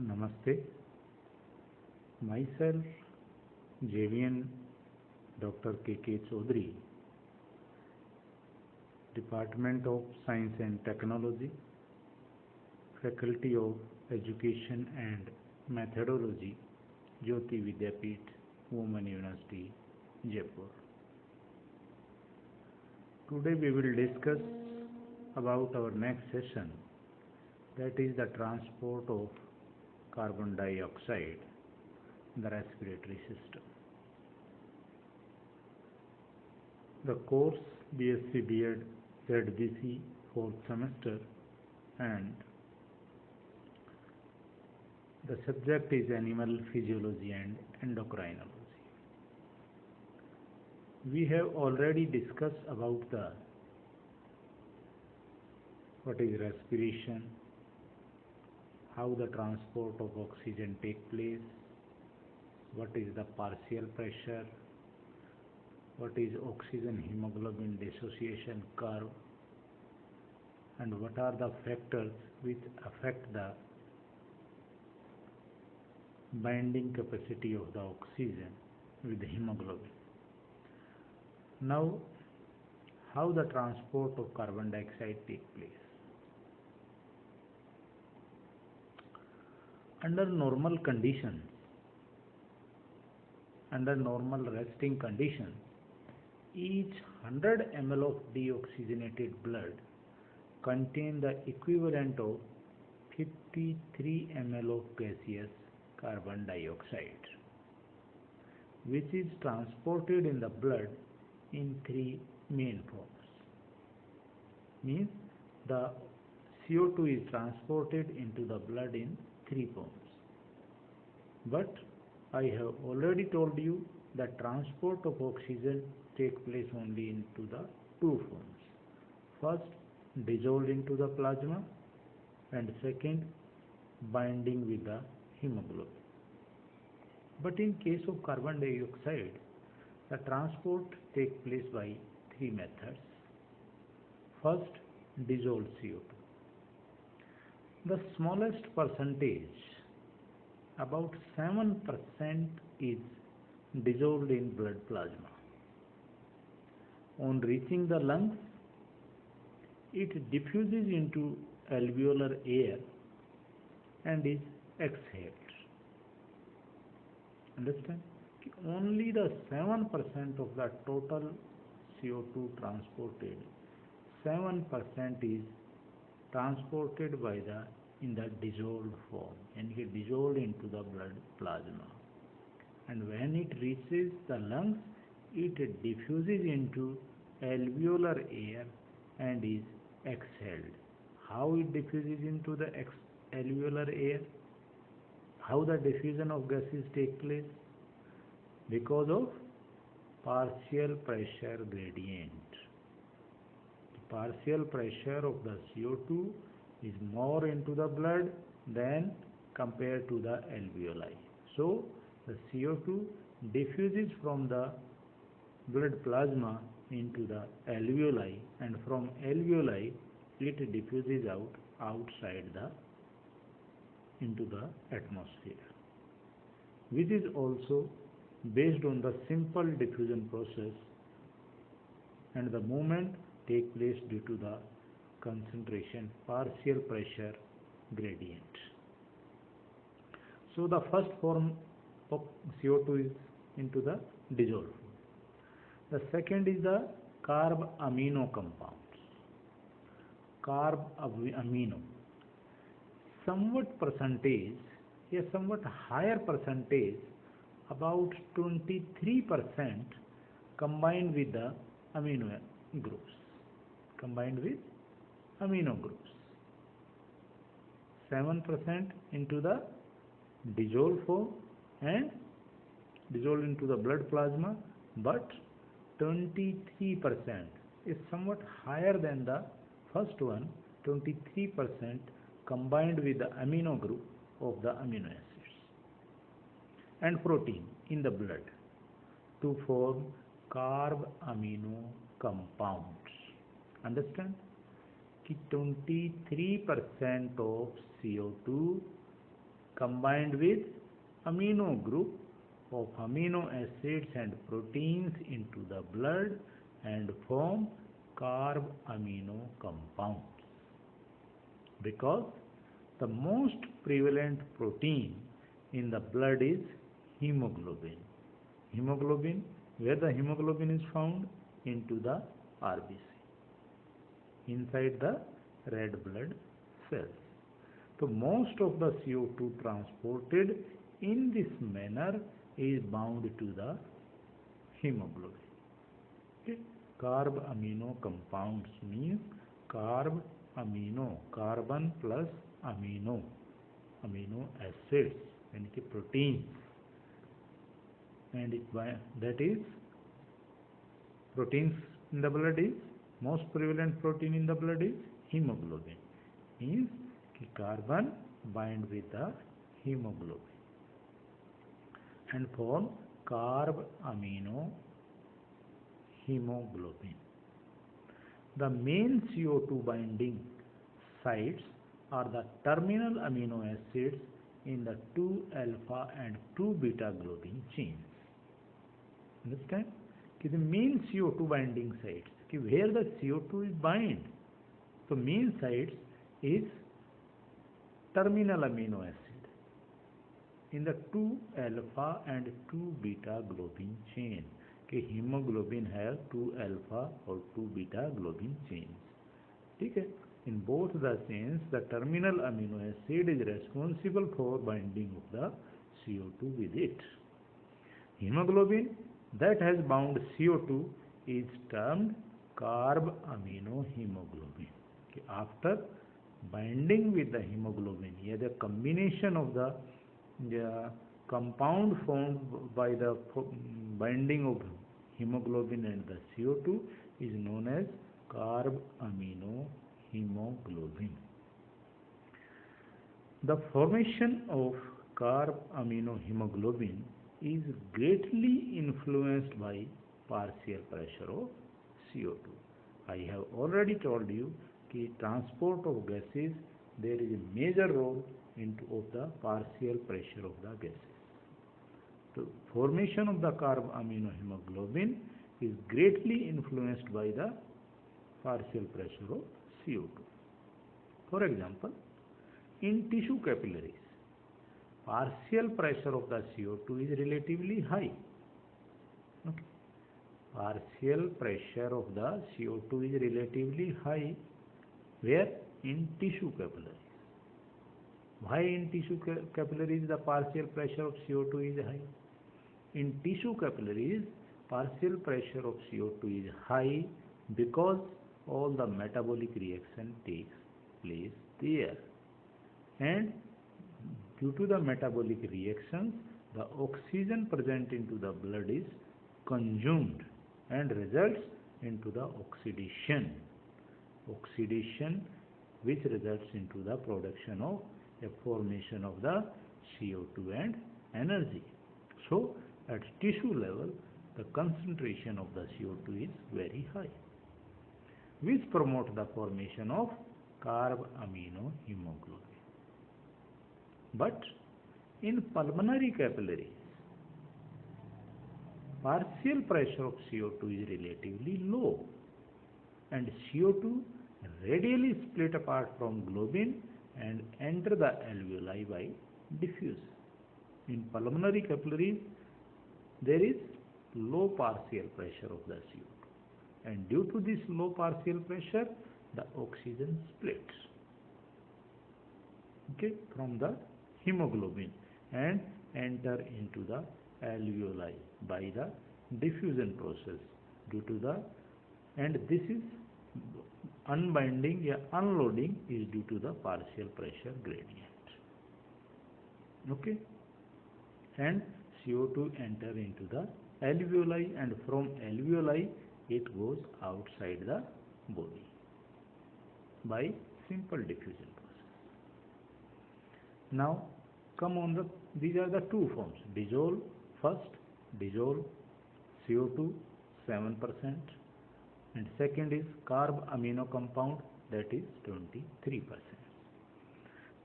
Namaste. Myself, JVN Dr. K.K. Chaudhary, Department of Science and Technology, Faculty of Education and Methodology, Jyoti Vidyapeeth, Women University, Jaipur. Today we will discuss about our next session, that is the transport of carbon dioxide in the respiratory system. The course BSc B.Ed ZBC 4th semester, and the subject is animal physiology and endocrinology. We have already discussed about what is respiration, how the transport of oxygen takes place, what is the partial pressure, what is oxygen hemoglobin dissociation curve, and what are the factors which affect the binding capacity of the oxygen with the hemoglobin. Now, how the transport of carbon dioxide takes place. Under normal conditions, under normal resting conditions, each 100 ml of deoxygenated blood contains the equivalent of 53 ml of gaseous carbon dioxide, which is transported in the blood in three main forms. Means the CO2 is transported into the blood in three forms. But I have already told you that transport of oxygen takes place only into the two forms. First, dissolved into the plasma, and second, binding with the hemoglobin. But in case of carbon dioxide, the transport takes place by three methods. First, dissolved CO2. The smallest percentage, about 7%, is dissolved in blood plasma. On reaching the lungs, it diffuses into alveolar air and is exhaled. Understand? Only the 7% of the total CO2 transported, 7% is transported in the dissolved form, and it dissolved into the blood plasma. And when it reaches the lungs, it diffuses into alveolar air and is exhaled. How it diffuses into the alveolar air? How the diffusion of gases take place? Because of partial pressure gradient. The partial pressure of the CO2 is more into the blood than compared to the alveoli. So the CO2 diffuses from the blood plasma into the alveoli, and from alveoli it diffuses outside into the atmosphere, which is also based on the simple diffusion process, and the movement takes place due to the concentration partial pressure gradient. So the first form of CO2 is into the dissolved form. The second is the carb amino compounds. Carb amino. Somewhat percentage, a somewhat higher percentage, about 23%, combined with the amino groups. Combined with amino groups. 7% into the dissolved form and dissolved into the blood plasma, but 23% is somewhat higher than the first one, 23% combined with the amino group of the amino acids and protein in the blood to form carb amino compounds. Understand? 23% of CO2 combined with amino group of amino acids and proteins into the blood and form carb amino compounds. Because the most prevalent protein in the blood is hemoglobin. Hemoglobin, where the hemoglobin is found? Into the RBC, inside the red blood cells. So most of the CO2 transported in this manner is bound to the hemoglobin. Okay. Carb amino compounds means carb amino, carbon plus amino acids, and proteins, and that is proteins in the blood is most prevalent protein in the blood is hemoglobin. Means carbon bind with the hemoglobin and form carb amino hemoglobin. The main CO2 binding sites are the terminal amino acids in the 2-alpha and 2-beta globin chains. Understand? The main CO2 binding sites, where the CO2 is bind. So main sites is terminal amino acid in the 2-alpha and 2-beta globin chain. Hemoglobin have 2-alpha or 2-beta globin chains. Okay? In both the chains, the terminal amino acid is responsible for binding of the CO2 with it. Hemoglobin that has bound CO2 is termed carb amino hemoglobin. Okay? After binding with the hemoglobin, the combination of the compound formed by the binding of hemoglobin and the CO2 is known as carb amino hemoglobin. The formation of carb amino hemoglobin is greatly influenced by partial pressure of CO2. I have already told you that transport of gases, there is a major role of the partial pressure of the gases. So formation of the carb amino hemoglobin is greatly influenced by the partial pressure of CO2. For example, in tissue capillaries, partial pressure of the CO2 is relatively high. Okay. Partial pressure of the CO2 is relatively high. Where? In tissue capillaries. Why in tissue capillaries the partial pressure of CO2 is high? In tissue capillaries, partial pressure of CO2 is high because all the metabolic reaction takes place there. And due to the metabolic reactions, the oxygen present into the blood is consumed and results into the oxidation. Oxidation which results into the production of a formation of the CO2 and energy. So at tissue level, the concentration of the CO2 is very high, which promote the formation of carb amino hemoglobin. But in pulmonary capillaries, partial pressure of CO2 is relatively low, and CO2 radially split apart from globin and enter the alveoli by diffusion. In pulmonary capillaries, there is low partial pressure of the CO2, and due to this low partial pressure, the oxygen splits, okay, from the hemoglobin and enter into the alveoli by the diffusion process due to the, and this is unbinding, unloading is due to the partial pressure gradient. Okay, and CO2 enter into the alveoli, and from alveoli it goes outside the body by simple diffusion process. Now come on, these are the two forms. Dissolve, first dissolve CO2 7%, and second is carb amino compound, that is 23%.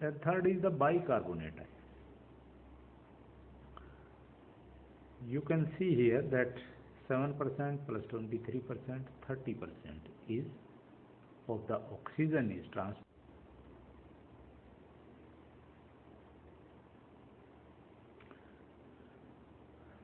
The third is the bicarbonate ion. you can see here that 7% plus 23%, 30% is of the oxygen is transported.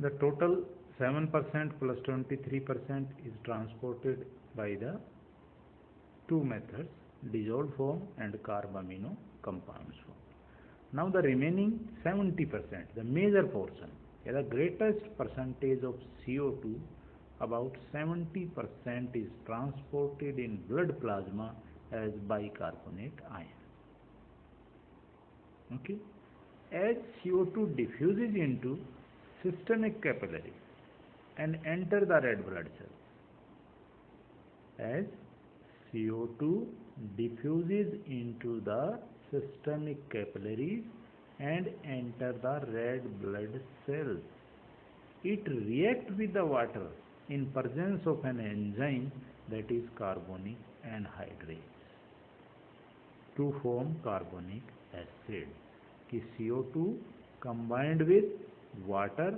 The total 7% plus 23% is transported by the two methods, dissolved form and carbamino compounds form. Now the remaining 70%, the major portion, the greatest percentage of CO2, about 70% is transported in blood plasma as bicarbonate ion. Okay? As CO2 diffuses into systemic capillaries and enter the red blood cells, as CO2 diffuses into the systemic capillaries and enter the red blood cells, it reacts with the water in presence of an enzyme that is carbonic anhydrase to form carbonic acid. CO2 combined with water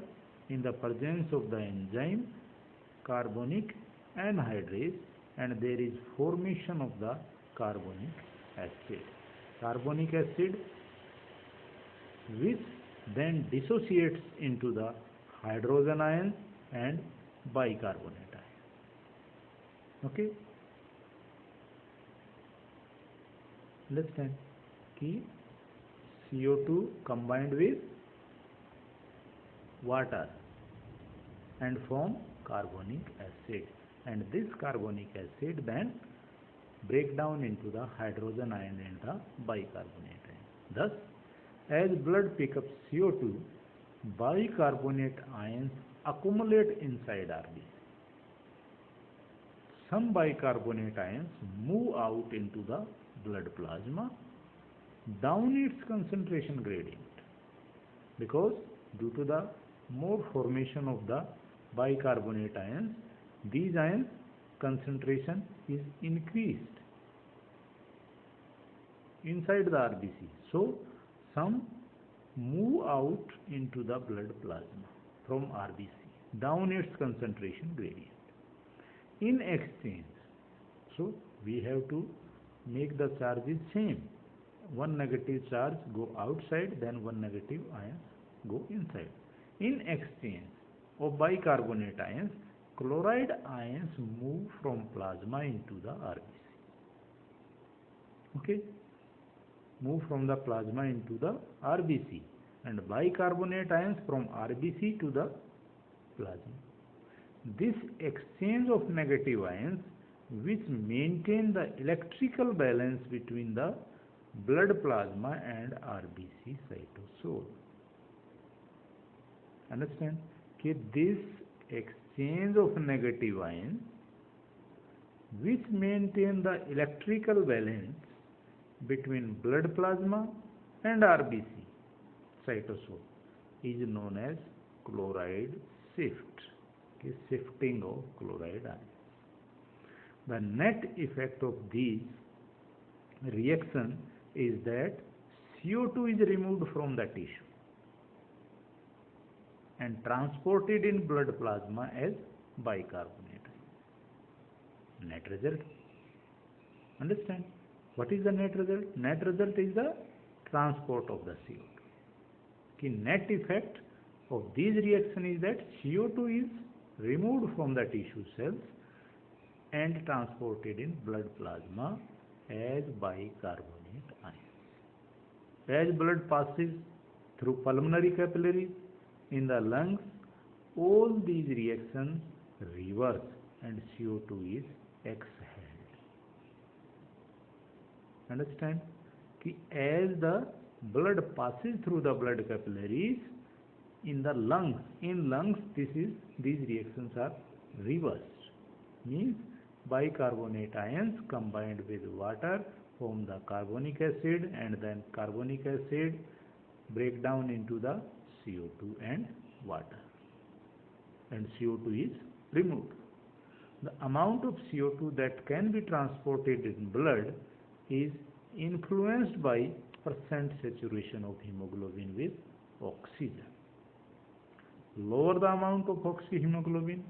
in the presence of the enzyme carbonic anhydrase, and there is formation of the carbonic acid. Carbonic acid which then dissociates into the hydrogen ion and bicarbonate ion. Okay? Understand? Ki CO2 combined with water and form carbonic acid, and this carbonic acid then break down into the hydrogen ion and the bicarbonate ion. Thus, as blood picks up CO2, bicarbonate ions accumulate inside RBC. Some bicarbonate ions move out into the blood plasma down its concentration gradient, because due to the more formation of the bicarbonate ions, these ions concentration is increased inside the RBC. So some move out into the blood plasma from RBC down its concentration gradient. In exchange, so we have to make the charges same. One negative charge go outside, then one negative ions go inside. In exchange of bicarbonate ions, chloride ions move from plasma into the RBC. Okay? Move from the plasma into the RBC, and bicarbonate ions from RBC to the plasma. This exchange of negative ions, which maintain the electrical balance between the blood plasma and RBC cytosol. Understand? Okay, this exchange of negative ions, which maintain the electrical balance between blood plasma and RBC cytosol, is known as chloride shift. Okay, shifting of chloride ions. The net effect of these reactions is that CO2 is removed from the tissue and transported in blood plasma as bicarbonate. Net result. Understand? What is the net result? Net result is the transport of the CO2. The net effect of these reactions is that CO2 is removed from the tissue cells and transported in blood plasma as bicarbonate ion. As blood passes through pulmonary capillaries in the lungs, all these reactions reverse and CO2 is exhaled. Understand? As the blood passes through the blood capillaries in the lungs, these reactions are reversed. Means bicarbonate ions combined with water form the carbonic acid, and then carbonic acid break down into the CO2 and water, and CO2 is removed. The amount of CO2 that can be transported in blood is influenced by percent saturation of hemoglobin with oxygen. Lower the amount of oxyhemoglobin,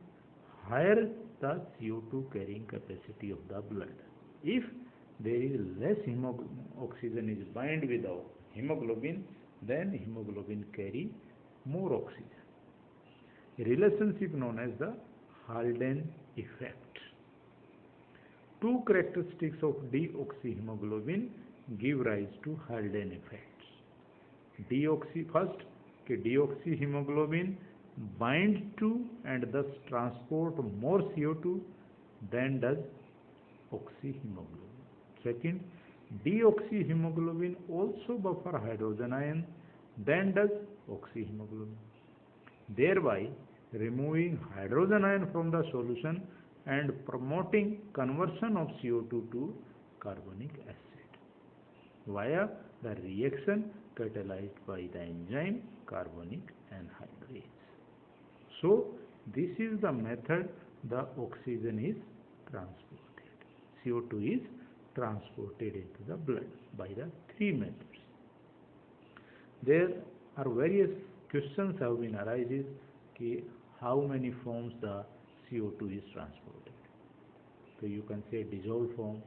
higher the CO2 carrying capacity of the blood. If there is less oxygen is bind with the hemoglobin, then hemoglobin carry more oxygen. A relationship known as the Haldane effect. Two characteristics of deoxyhemoglobin give rise to Haldane effects. First, deoxyhemoglobin binds to and thus transport more CO2 than does oxyhemoglobin. Second, deoxyhemoglobin also buffer hydrogen ion than does oxyhemoglobin, thereby removing hydrogen ion from the solution and promoting conversion of CO2 to carbonic acid via the reaction catalyzed by the enzyme carbonic anhydrase. So, this is the method the oxygen is transported. CO2 is transported into the blood by the three methods. There are various questions have been arises how many forms the CO2 is transported. So you can say dissolved form,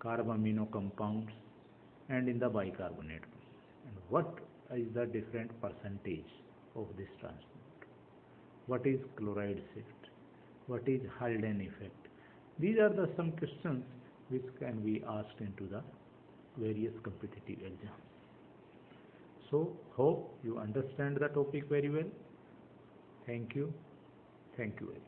carbamino compounds, and in the bicarbonate. And what is the different percentage of this transport? What is chloride shift? What is Haldane effect? These are the some questions which can be asked into the various competitive exams. So, hope you understand the topic very well. Thank you. Thank you very much.